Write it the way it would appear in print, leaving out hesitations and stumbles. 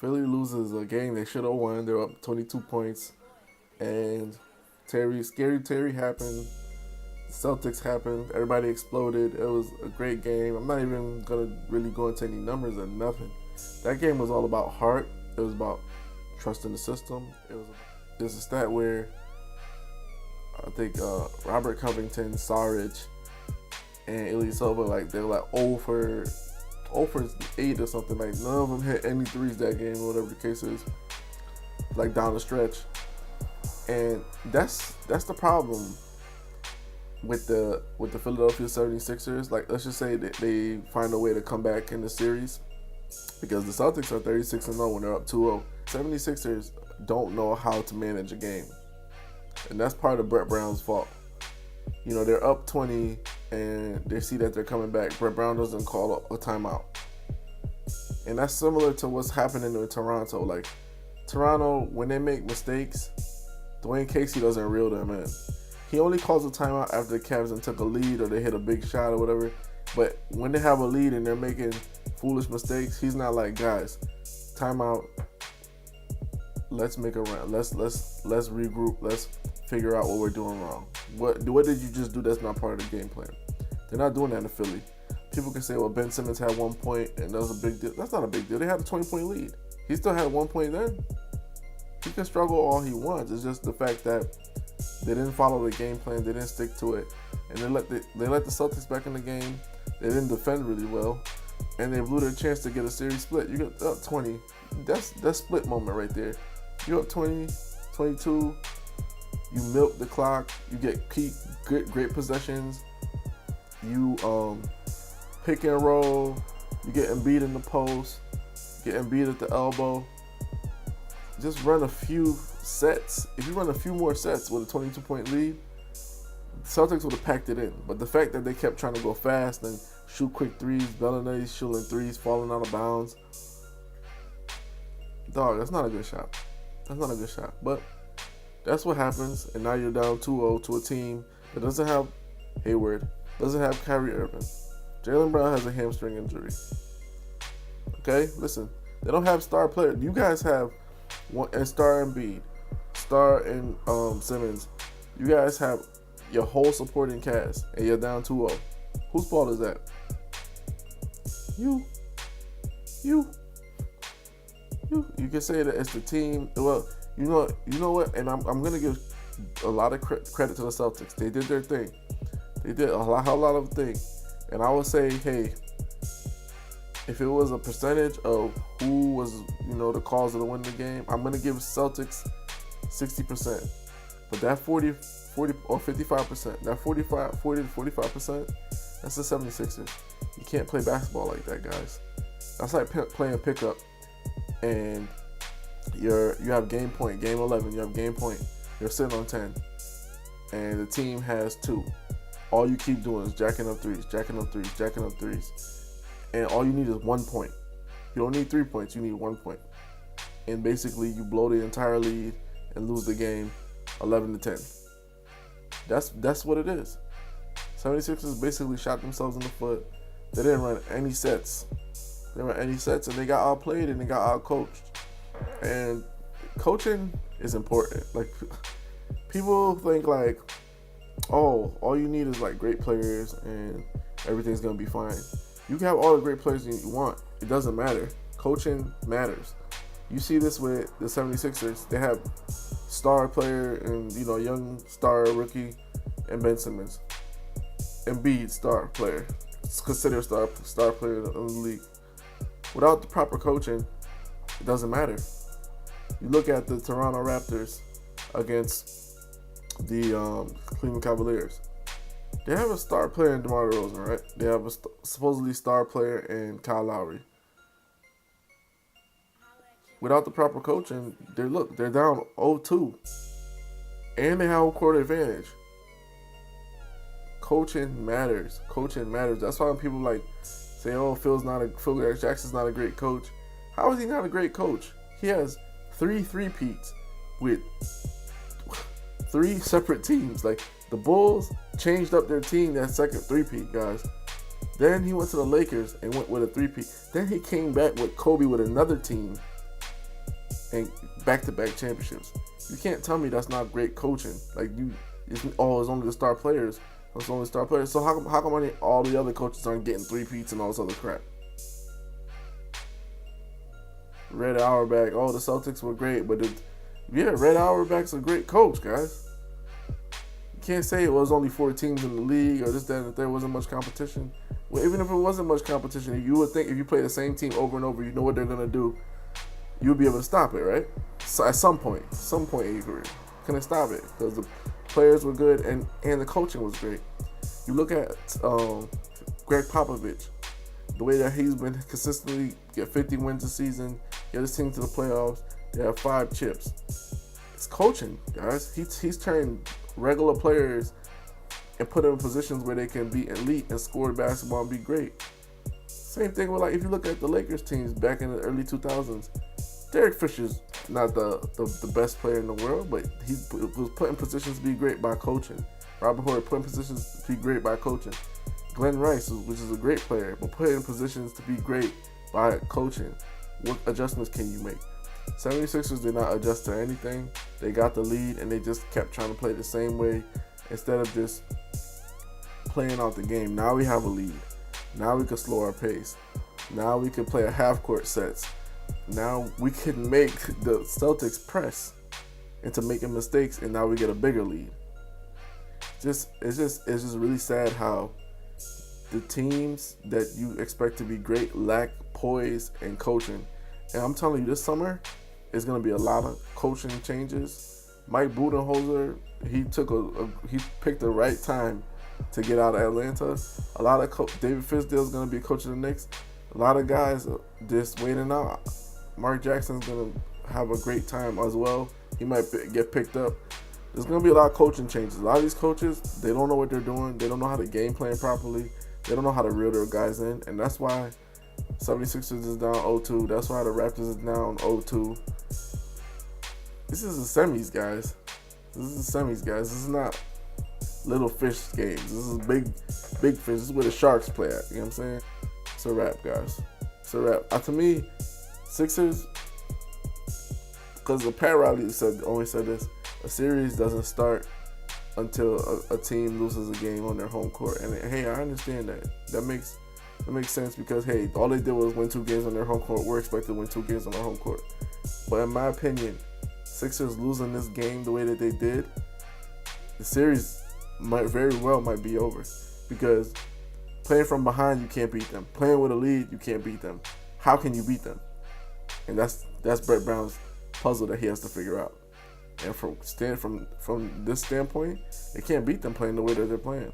Philly loses a game they should have won. They're up 22 points, and Scary Terry happened. The Celtics happened. Everybody exploded. It was a great game. I'm not even gonna really go into any numbers or nothing. That game was all about heart. It was about trusting the system. There's a stat where I think Robert Covington, Sarge, and Ilyasova, like they were like 0 for 8 or something. Like none of them hit any threes that game, or whatever the case is. Like down the stretch, and that's the problem with the Philadelphia 76ers. Like let's just say that they find a way to come back in the series, because the Celtics are 36-0 when they're up 2-0. 76ers don't know how to manage a game, and that's part of Brett Brown's fault. You know, they're up 20 and they see that they're coming back. Brett Brown doesn't call a timeout. And that's similar to what's happening in Toronto. Like, Toronto, when they make mistakes, Dwayne Casey doesn't reel them in. He only calls a timeout after the Cavs and took a lead or they hit a big shot or whatever. But when they have a lead and they're making foolish mistakes, he's not like, guys, timeout. Let's make a run. Let's regroup. Let's figure out what we're doing wrong. What did you just do that's not part of the game plan? They're not doing that in Philly. People can say, well, Ben Simmons had 1 point and that was a big deal. That's not a big deal. They had a 20-point lead. He still had 1 point then. He can struggle all he wants. It's just the fact that they didn't follow the game plan. They didn't stick to it. And they let the Celtics back in the game. They didn't defend really well. And they blew their chance to get a series split. You get up 20. That's split moment right there. You're up 20, 22. You milk the clock. You get great possessions. You pick and roll. You get Embiid in the post. You get Embiid at the elbow. Just run a few sets. If you run a few more sets with a 22-point lead, Celtics would have packed it in. But the fact that they kept trying to go fast and shoot quick threes, Bellinelli shooting threes, falling out of bounds, dog, that's not a good shot. That's not a good shot. But that's what happens, and now you're down 2-0 to a team that doesn't have Hayward, doesn't have Kyrie Irving. Jaylen Brown has a hamstring injury. Okay, listen, they don't have star players. You guys have one, and Star Embiid, Star and Simmons. You guys have your whole supporting cast, and you're down 2-0. Whose fault is that? You. You can say that it's the team. Well, you know what? And I'm gonna give a lot of credit to the Celtics. They did their thing. They did a lot of things. And I would say, hey, if it was a percentage of who was, the cause of the win of the game, I'm gonna give Celtics 60%. But that 40 or 55%, that 40 to 45%, that's the 76ers. You can't play basketball like that, guys. That's like playing pickup, and you have game point, game 11, you have game point, you're sitting on 10, and the team has 2. All you keep doing is jacking up threes, and all you need is 1 point. You don't need 3 points, you need 1 point. And basically you blow the entire lead and lose the game 11-10. That's what it is. 76ers basically shot themselves in the foot. They didn't run any sets. And they got outplayed and they got outcoached. And coaching is important. Like, people think like, oh, all you need is like great players and everything's gonna be fine. You can have all the great players you want. It doesn't matter. Coaching matters. You see this with the 76ers. They have star player and, young star rookie and Ben Simmons. Embiid, star player. It's considered star player in the league. Without the proper coaching, it doesn't matter. You look at the Toronto Raptors against the Cleveland Cavaliers. They have a star player in DeMar DeRozan, right? They have a supposedly star player in Kyle Lowry. Without the proper coaching, they're down 0-2. And they have home court advantage. Coaching matters. That's why when people say, oh, Phil Jackson's not a great coach. How is he not a great coach? He has 3 three-peats with 3 separate teams. Like, the Bulls changed up their team that second three-peat, guys. Then he went to the Lakers and went with a three-peat. Then he came back with Kobe with another team and back-to-back championships. You can't tell me that's not great coaching. Like it's only the star players. It's only star players. So how come all the other coaches aren't getting 3-peats and all this other crap? Red Auerbach, the Celtics were great, but Red Auerbach's a great coach, guys. You can't say it was only 4 teams in the league or this, that, and that there wasn't much competition. Well, even if it wasn't much competition, you would think if you play the same team over and over, you know what they're gonna do. You'll be able to stop it, right? So at some point in your career, couldn't stop it because the players were good and the coaching was great. You look at Greg Popovich, the way that he's been consistently get 50 wins a season, get his team to the playoffs. They have 5 chips. It's coaching, guys. He's turned regular players and put them in positions where they can be elite and score basketball and be great. Same thing with, like, if you look at the Lakers teams back in the early 2000s, Derek Fisher's not the best player in the world, but he was put in positions to be great by coaching. Robert Horry put in positions to be great by coaching. Glenn Rice, which is a great player, but put in positions to be great by coaching. What adjustments can you make? 76ers did not adjust to anything. They got the lead and they just kept trying to play the same way instead of just playing out the game. Now we have a lead. Now we can slow our pace. Now we can play a half-court sets. Now we can make the Celtics press into making mistakes, and now we get a bigger lead. It's just really sad how the teams that you expect to be great lack poise and coaching. And I'm telling you, this summer is going to be a lot of coaching changes. Mike Budenholzer, he picked the right time to get out of Atlanta. A lot of David Fizdale is going to be coaching the Knicks. A lot of guys are just waiting out. Mark Jackson's going to have a great time as well. He might get picked up. There's going to be a lot of coaching changes. A lot of these coaches, they don't know what they're doing. They don't know how to game plan properly. They don't know how to reel their guys in. And that's why 76ers is down 0-2. That's why the Raptors is down 0-2. This is the semis, guys. This is not little fish games. This is big fish. This is where the Sharks play at. You know what I'm saying? It's a wrap, guys. It's a wrap. To me, Sixers, because the Pat Riley always said this, a series doesn't start until a team loses a game on their home court. And hey, I understand that. That makes sense because, hey, all they did was win 2 games on their home court. We're expected to win 2 games on our home court. But in my opinion, Sixers losing this game the way that they did, the series might be over. Because playing from behind, you can't beat them. Playing with a lead, you can't beat them. How can you beat them? And that's Brett Brown's puzzle that he has to figure out. And from this standpoint, they can't beat them playing the way that they're playing.